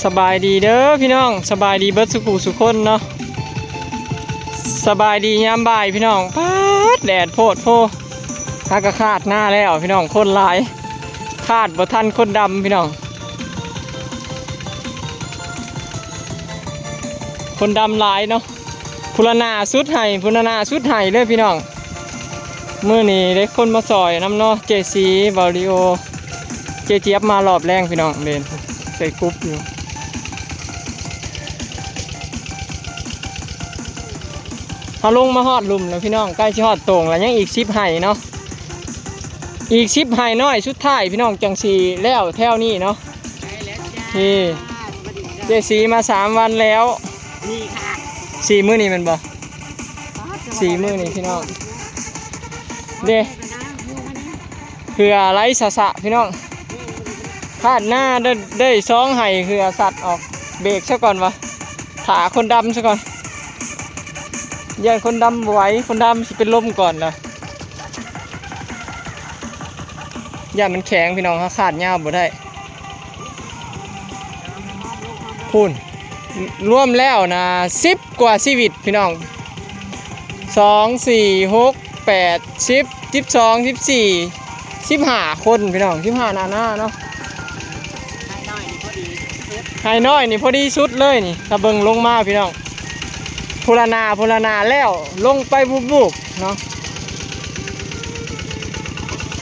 สบายดีเด้อพี่น้องสบายดีเบิดสุขุสุคนเนาะสบายดียามบ่ายพี่น้องป๊าดแดดโพดโพถ้ากระคาดหน้าแล้วพี่น้องคนหลายคาดบ่ทันคนดำพี่น้องคนดำหลายเนาะพุรนาสุดไห้พุรนาสุดไห้เลยพี่น้องมื้อนี้ได้คนมาซอยน้ำเนาะเจซีบาริโอเจเจี๊ยบมารอบแรงพี่น้องเล่นใส่กรุ๊ปอยู่เขาลงมาฮอดลุมแล้วพี่น้องใกล้จะฮอดตรงแล้วยังอีก10ไห้เนาะอีก10ไห้น้อยสุดท้ายพี่น้องจังสีแล้วแถวนี้เนาะนี่เจซีมา3วันแล้วนี่ค่ะ4มื้อนี้มันบ่4มื้อนี้พี่น้องเด้เผื่อไร้สะพี่น้องคาดหน้าได้2ไห้เผื่อสัตว์ออกเบรกซะก่อนวะถาคนดำซะก่อนอย่าคนดำไหวคนดำสิเป็นลมก่อนนะอย่ามันแข็งพี่น้องเขาขาดยาวบ่ได้พูนร่วมแล้วนะ10 กว่าชีวิตพี่น้อง2 4 6 8 10 12 14 15คนพี่น้อง15หน้าเนาะไฮน้อยนี่พอดีสุดเลยนี่ถ้าเบิ่งลงมาพี่น้องพลนาแล้วลงไปบุบเนาะ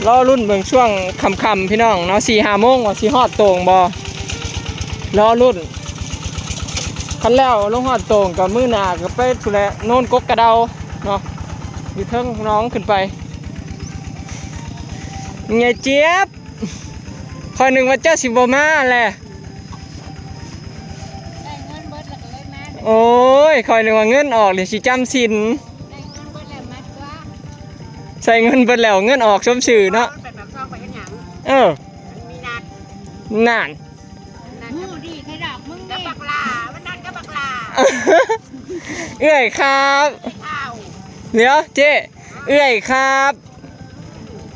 รอรุ่นเบิ่งช่วงค่ำพี่น้องเนาะ4-5 โมงว่าสิฮอดโต่งบ่รอรุ่นคันแล้วลงฮอดโต่งก็มื้อหน้าก็ไปพุ่นแหละโน่นกกกระเดาเนาะอยู่เทิงน้องขึ้นไปไงเจี๊ยบคอยนึงว่าเจ้าสิบ่มาแหละโอ้ยคอยนึกว่าเงินออกเลยสิจำสินใส่เงินเบิดแล้วเงินออกชมชื่อเนาะมีนัดนานมูดีใครดอกมึงกับบักลาวันนัดกับบักลาเอื้อยครับเดี๋ยวเจ๊เอื้อยครับ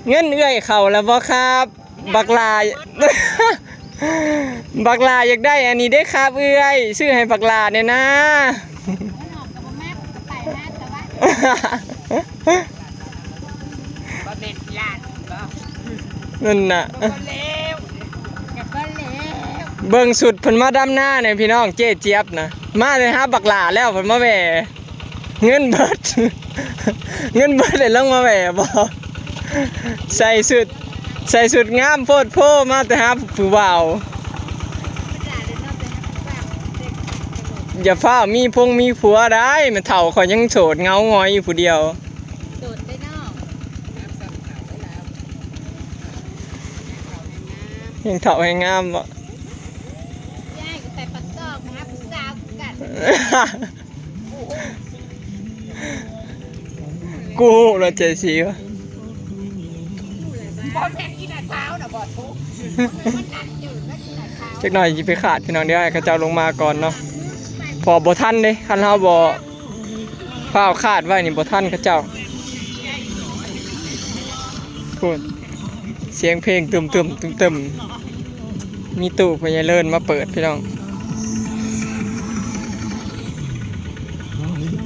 เงินเอื้อยเข่าแล้วบ่ครับบักลาบักลาอยากได้อันนี้ได้ครับเอื้อยซื้อให้บักลาเนี่ยนะนั่นน่ะเบิ่งสุดเพิ่นมาดำหน้าเนี่ยพี่น้องเจ๊เจี๊ยบนะมาเลยฮะบักลาแล้วเพิ่นมาแหวเงินเบิดเลยลงมาแหวบ่ใส่สุดงามโพดโพมาแต่ฮะผู้บ่าวอย่าฟ้ามีผัวได้มันเฒ่าเขายังโสดเงาง้อยอยู่ผู้เดียวโสดได้นอกยังเฒ่าให้งามบ่ย่ายก็แต่ปักซอกนะผู้สาวกันกูเราเจสีวะจักหน่อยจะไปขาดพี่น้องเดี๋ยวให้เขาเจ้าลงมาก่อนเนาะพอบ่ทันเด้คันเฮาบ่ฟ้าวคาดไว้นี่บ่ทันเขาเจ้าพูดเสียงเพลงตึมมีตู้พญาเลิศมาเปิดพี่น้อง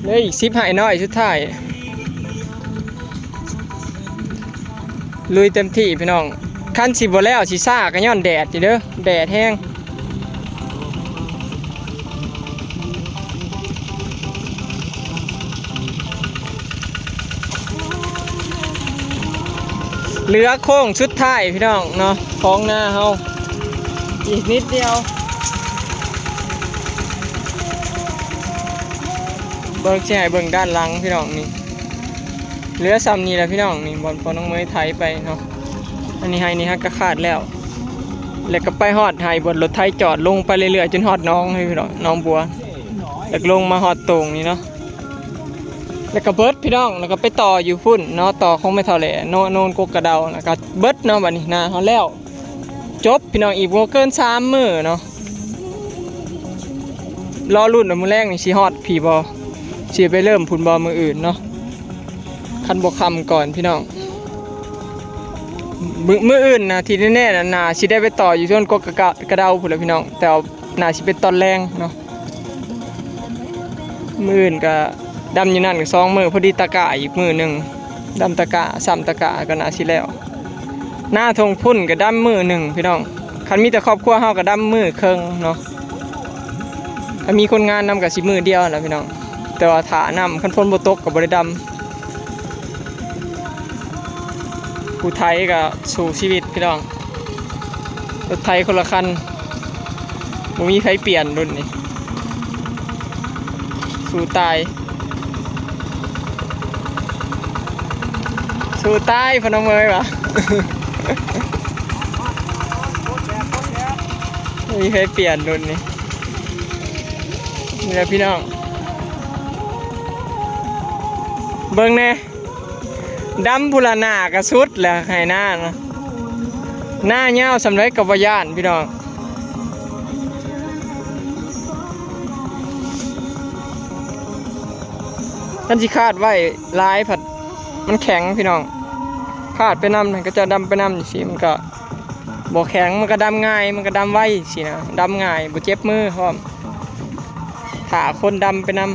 เลยอีก10 ไห้น้อยสุดท้ายลุยเต็มที่พี่น้องคันสิบ่แล้วสิซ่าก็ย้อนแดดอยู่เด้อแดดแห้งเหลือโค้งสุดท้ายพี่น้องเนาะของหน้าเฮาอีกนิดเดียวเบิ่งสิให้เบิ่งด้านหลังพี่น้องนี่เหลือซ้ำนี่แหละพี่น้องนี่บอลพอน้องเมยไถไปเนาะอันนี้ให้นี่ฮะก็ขาดแล้วก็ไปฮอดให้บนรถไถจอดลงไปเรื่อยๆจนฮอดน้องให้พี่น้องน้องบัวแล้วลงมาฮอดตรงนี่เนาะแล้วก็เบิดพี่น้องแล้วก็ไปต่ออยู่พุ่นเนาะต่อคงไม่เท่าไหร่โนนกกกระเดาแล้วก็เบิดเนาะบัดนี้นะเฮาแล้วจบพี่น้องอีกบ่เกิน3 มื้อเนาะรอรุ่นมื้อแรกนี่สิฮอดพี่บ่สิไปเริ่มพุ่นบ่มื้ออื่นเนาะคันบ่คำก่อนพี่น้องมื้ออื่นนะที่แน่ๆน่ะสิได้ไปต่ออยู่ที่กกกระเดาพุ่นแหละพี่น้องแต่ น่าสิเป็นตอนแรงเนาะมื้ออื่นก็ดำอยู่นั่นก็2มื้อพอดีตะกะอีกมื้อหนึงดำตะกะ3ตะกะก็น่าสิแล้วหน้าทงพุ่นก็ดำมื้อหนึงพี่น้องคันมีแต่ครอบครัวเฮาก็ดำมื้อครึ่งเนาะถ้ามีคนงานนำก็สิมื้อเดียวแหละพี่น้องแต่ว่าถ้านำคันฝนบ่ตกก็บ่ได้ดำผู้ไทยก็สู้ชีวิตพี่น้องรถไทยคนละคันบ่มีใครเปลี่ยนรุ่นนี้สู้ตายสู้ตายพนมเอยวะ บ่มีใครเปลี่ยนรุ่นนี้นี่แหละพี่น้องเบิ่งแน่ดำบุรณากระสุดแหละให้หน้านะหน้าเหี่ยวสำเร็จกับวิญญาณพี่น้องท่านสิคาดไว้ลายผัดมันแข็งพี่น้องคาดไปนำก็จะดำไปนำสิมันก็บ่แข็งมันก็ดำง่ายมันก็ดำไวสินะดำง่ายบ่เจ็บมือพร้อมถ้าคนดำไปนำ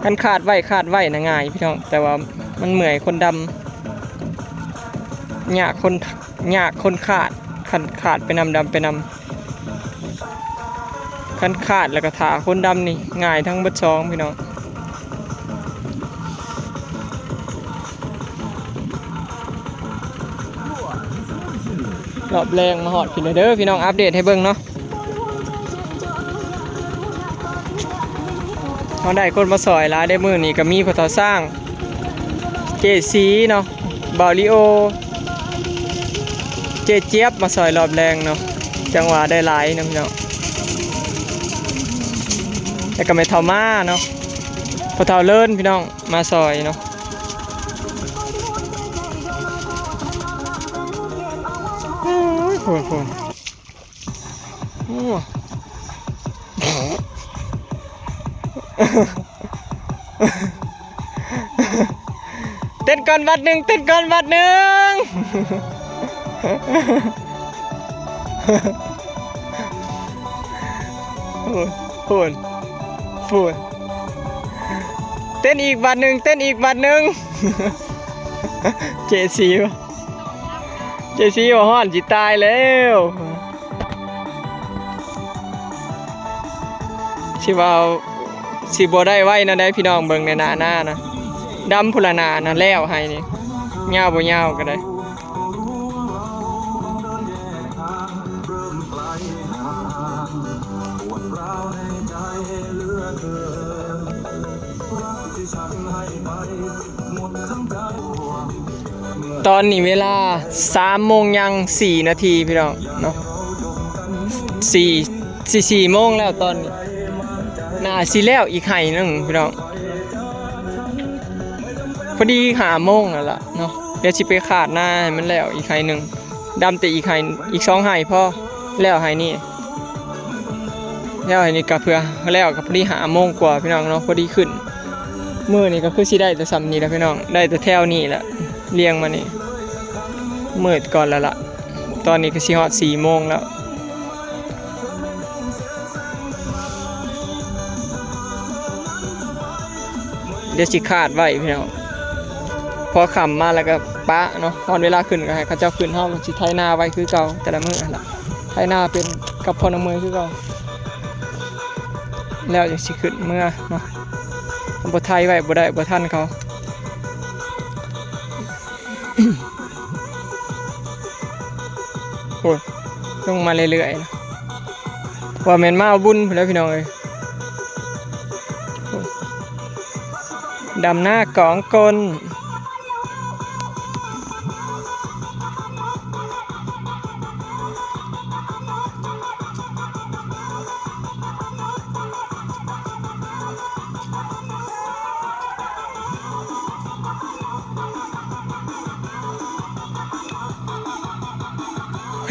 กันคาดไว้นะง่ายพี่น้องแต่ว่ามันเหนื่อยคนดำยากคนขาดไปนำดำไปนำคันขาดแล้วก็ถาคนดำนี่ง่ายทั้งเบิดสองพี่น้องรอบแรงมาหอดพี่เด้อพี่น้องอัปเดตให้เบิ่งเนาะเขาได้คนมาสอยร้านได้มือนี่ก็มีพอต่อสร้างเจสีเนาะบาลิโอเจเจี๊ยบมาสอยรอบแรงเนาะจังหวะได้หลายนะพี่น้องแล้วก็ไม่เท่ามาเนาะพอเท่าเลิศพี่น้องมาสอยเนาะโอ้โหเต้นก่อนบัดหนึ่งพูนเต้นอีกบัดหนึ่งเจสีว่าฮ้อนจิตายแล้วสิบ่ได้ไว้นะได้พี่น้องเบิ่งในหน้านะดำพุละนานะแล้วให้นี่ยาวบ่ยาวก็ได้ตอนนี้เวลา3 โมงยัง4 นาทีพี่น้องเนาะ4 โมงแล้วตอนนี้น่าสิแล้วอีกไห่นึงพี่น้องพอดี5 โมงแล้วล่ะเนาะเดี๋ยวสิไปขาดหน้าให้มันแล้วอีกไห่นึงดำแต่อีก2 ไห่พอแล้วไห่นี่ก็เพื่อแล้วก็พอดี5 โมงกว่าพี่น้องเนาะพอดีขึ้นมื้อนี้ก็คือสิได้แต่ซ้ำนี้แล้วพี่น้องได้แต่แถวนี้แหละเรียงมานี่มืดก่อนแล้วล่ะตอนนี้ก็สิฮอด4 โมงแล้วเดี๋ยวสิขาดไว้พี่น้องพอขำมาแล้วก็ปะเนาะตอนเวลาขึ้นก็ให้เขาเจ้าขึ้นเฮาสิไถนาไว้คือเก่าแต่ละมื้อล่ะไถนาเป็นกับพอน้ำมือคือเก่าแล้วจะสิขึ้นเมื่อเนาะบ่ไถไว้บ่ได้บ่ทันเขาโอ้ยลงมาเรื่อยๆนะว่าแม่นมาเอาบุญพุ่นแล้วพี่น้องเอ้ยดำหน้ากองกล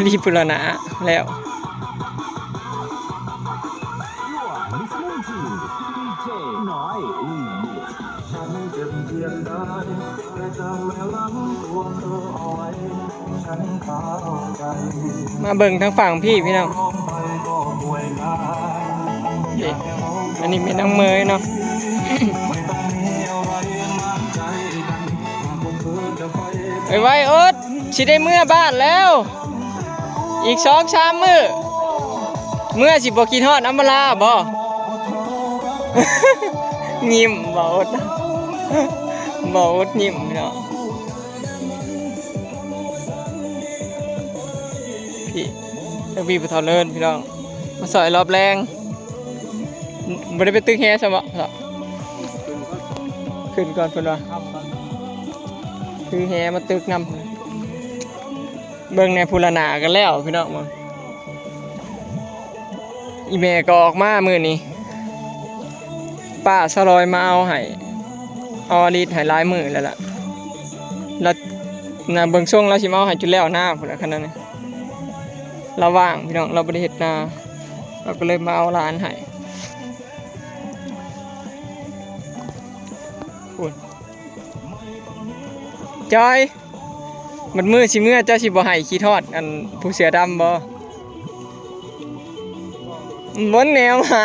รีบุรณะแล้ว มาเบิ่งทางฝั่งพี่น้องนี่อันนี้เป็นน้องเมยเนาะ ไว้โอ๊ตสิได้เมื่อบ้านแล้วอีก2-3 มื้อเมื่อสิบ่กินฮอดอำมาลาบ่ ยิ้มบ่โอ๊ตบ่โอ๊ตยิ้มเนาะพี่เจ้าพี่บ่เท่าเลินพี่น้องมาสอยรอบแรงบ่ได้ไปตึกแฮซะบ่ขึ้นก่อนเพิ่นว่าคือแฮมาตึกนำเบิ่งในพูรณากันแล้วพี่น้องมึงอีแม่ก็ออกมามื้อนี้ป้าสลอยมาเอาให้เอาอดีตให้หลายมื้อแล้วล่ะแล้วน่ะเบิ่งช่วงเราสิมาเอาให้จุดแล้วหน้าพุ่นล่ะคั่นนั้นนี่เราว่างพี่น้องเราบ่ได้เฮ็ดนาเราก็เลยมาเอาหลานให้พุ่นจอยมันมือสิเมื่อเจ้าสิบ่ให้ขี้ทอดอันผู้เสือดำบ่บนแนวมา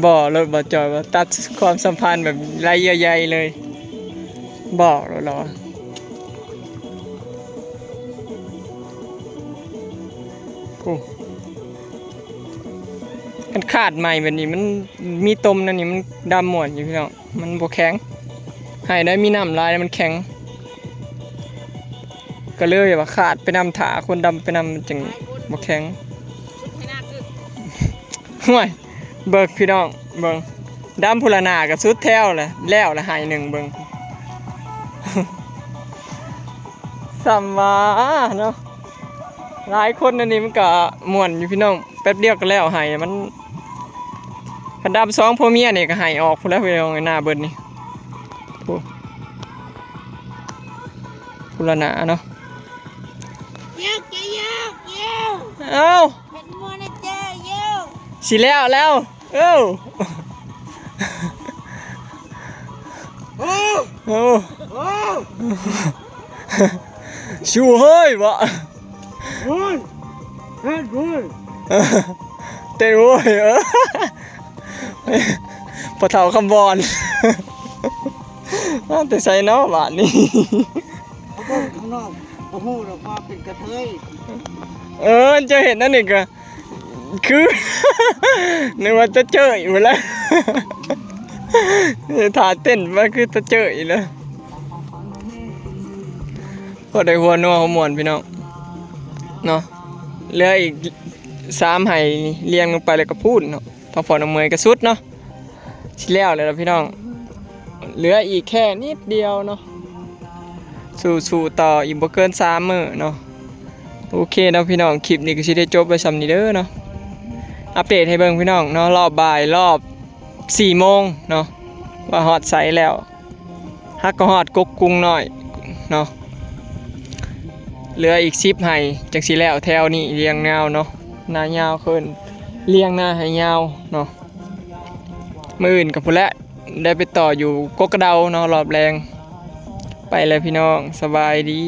บ่เลยบ่จอยว่าตัดความสัมพันธ์แบบไรเยื่อใยเลยบอกแล้วเหรอโอ้มันขาดใหม่แบบนี้มันมีตมนั่นนี่มันดำหมดอยู่พี่น้องมันบ่แข็งให้ได้มีน้ำลายมันแข็งก็เลยว่าขาดไปนำถาคนดำไปนำจังบ่แข็งห่วยเบิกพี่น้องเบิ่งดำพุรนากับสุดแถวเลยแล้วละหายหนึ่งเบิ่ง สัมมาเนาะหลายคนอันนี้มันก็ม่วนอยู่พี่น้องแป๊บเดียวก็แล้วหายมันพันดำ2พ่อเมียนี่ก็หายออกพุ่นแล้วพี่น้องหน้าเบิดนี่พุรนาเนาะเอ้าเป็นมัวนะเจ้าเย้สิแล้วเอ้าโอ้ชูเฮ้ยบ่เฮ้ยเฮ้ยเต้นโว้ยพอเท่าคำบอลแต่ใส่เนาะบาดนี้ข้างนอกโอ้โหเราว่าเป็นกระเทยจะเห็นนั่นอีกอะคือ นึกว่าจะเจออีกแล้วถ่าเต้นมาคือจะเจออีกแล้วพอได้หัวนัวหัวหมวนพี่น้องเนาะเหลืออีก3ไหเรียงลงไปเลยก็พูดเนาะพอพอน้ำเมยก็สุดเนาะสิแล้วเลยนะพี่น้องเหลืออีกแค่นิดเดียวเนาะสู่ต่ออีกบ่เกิน3 มื้อเนาะโอเคเนาะพี่น้องคลิปนี้ก็สิได้จบไปสำนี้เด้อเนาะอัปเดตให้เบิ่งพี่น้องเนาะรอบบ่ายรอบ4 โมงเนาะว่าฮอดไสแล้วฮักก็ฮอดกกกุ้งน้อยเนาะเหลืออีก10ไหจังสิแล้วแถวนี้เรียงยาวเนาะหน้ายาวขึ้นเรียงหน้าให้ยาวเนาะมื้ออื่นก็พุ่นแหละได้ไปต่ออยู่กกกระเดาเนาะรอบแรงไปเลยพี่น้องสบายดี